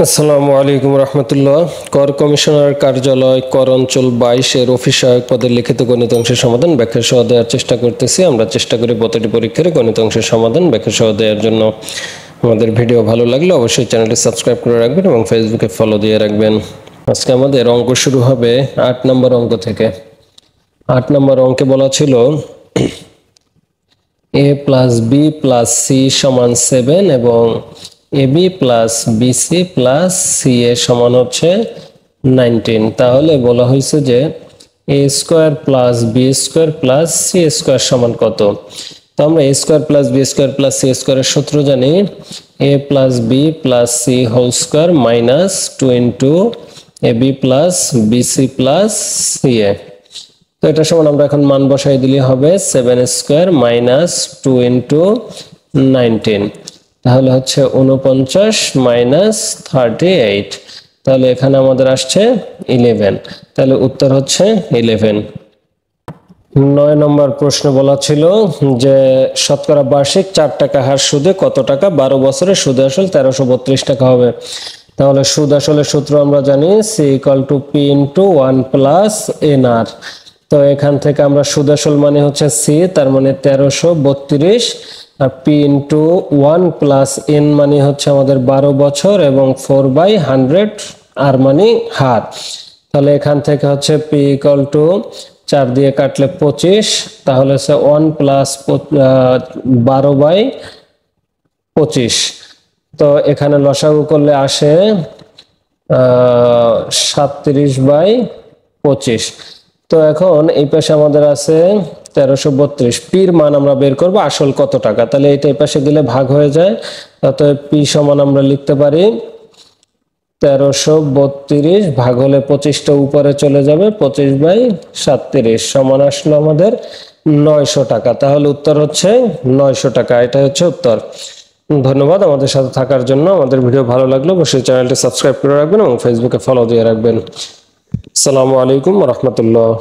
আসসালামু আলাইকুম রহমতুল্লাহ। কর কমিশনার কার্যালয় কর অঞ্চল 22 এর অফিস সহায়ক পদের লিখিত গণিত অংশের সমাধান ব্যাখ্যা সহ দেওয়ার চেষ্টা করতেছি। আমরা চেষ্টা করি প্রতিটি পরীক্ষার গণিত অংশের সমাধান ব্যাখ্যা সহ দেওয়ার জন্য। আমাদের ভিডিও ভালো লাগলে অবশ্যই চ্যানেলটি সাবস্ক্রাইব করে রাখবেন এবং ফেসবুকে ফলো দিয়ে রাখবেন। আজকে আমাদের অঙ্ক শুরু হবে 8 নম্বর অঙ্ক থেকে। 8 নম্বর অঙ্কে বলা ছিল a plus B plus C সমান 7 এবং ab plus BC plus C A সমান হচ্ছে 19। তাহলে বলা হয়েছে যে a square plus B square plus C square সমান কত। তো আমরা a square plus B square plus C স্কয়ারের সূত্র জানি, a plus B plus C whole square minus 2 into ab plus BC plus C A. তো এটা সমান আমরা এখন মান বসাই দিলে হবে 7 স্কয়ার মাইনাস 2 ইন্টু 19, তাহলে হচ্ছে 49 মাইনাস 38। তাহলে এখানে আমাদের আসছে 11, তাহলে উত্তর হচ্ছে 11। 9 নম্বর প্রশ্ন বলা ছিল যে শতকরা বার্ষিক 4 টাকা হার সুদে কত টাকা 12 বছরে সুদে আসল 1332 টাকা হবে। তাহলে সুদ আসলের সূত্র আমরা জানি c = p * 1 + nr। তো এখান থেকে আমরা সুদ আসল মানে হচ্ছে c, তার মানে 1332, আর p * 1 + n মানে হচ্ছে আমাদের 12 বছর এবং 4/100 আর মানে হার। তাহলে এখান থেকে হচ্ছে p = 4 দিয়ে কাটলে 25, তাহলে হচ্ছে 1 + 12/25। তো এখানে লসাগু করলে আসে 37/25। তো এখন এই পাশে আমাদের আছে 1332, পির মান আমরা বের করব আসল কত টাকা। তাহলে এটা এই পাশে দিলে ভাগ হয়ে যায়, অতএব পি সমান আমরা লিখতে পারি 1332 ভাগ হলে 25টা উপরে চলে যাবে, 25/37 সমান আসলো আমাদের 900 টাকা। তাহলে উত্তর হচ্ছে 900 টাকা, এটা হচ্ছে উত্তর। ধন্যবাদ আমাদের সাথে থাকার জন্য। আমাদের ভিডিও ভালো লাগলে অবশ্যই চ্যানেলটি সাবস্ক্রাইব করে রাখবেন এবং ফেসবুকে ফলো দিয়ে রাখবেন। আসসালামু আলাইকুম ওয়া রাহমাতুল্লাহ।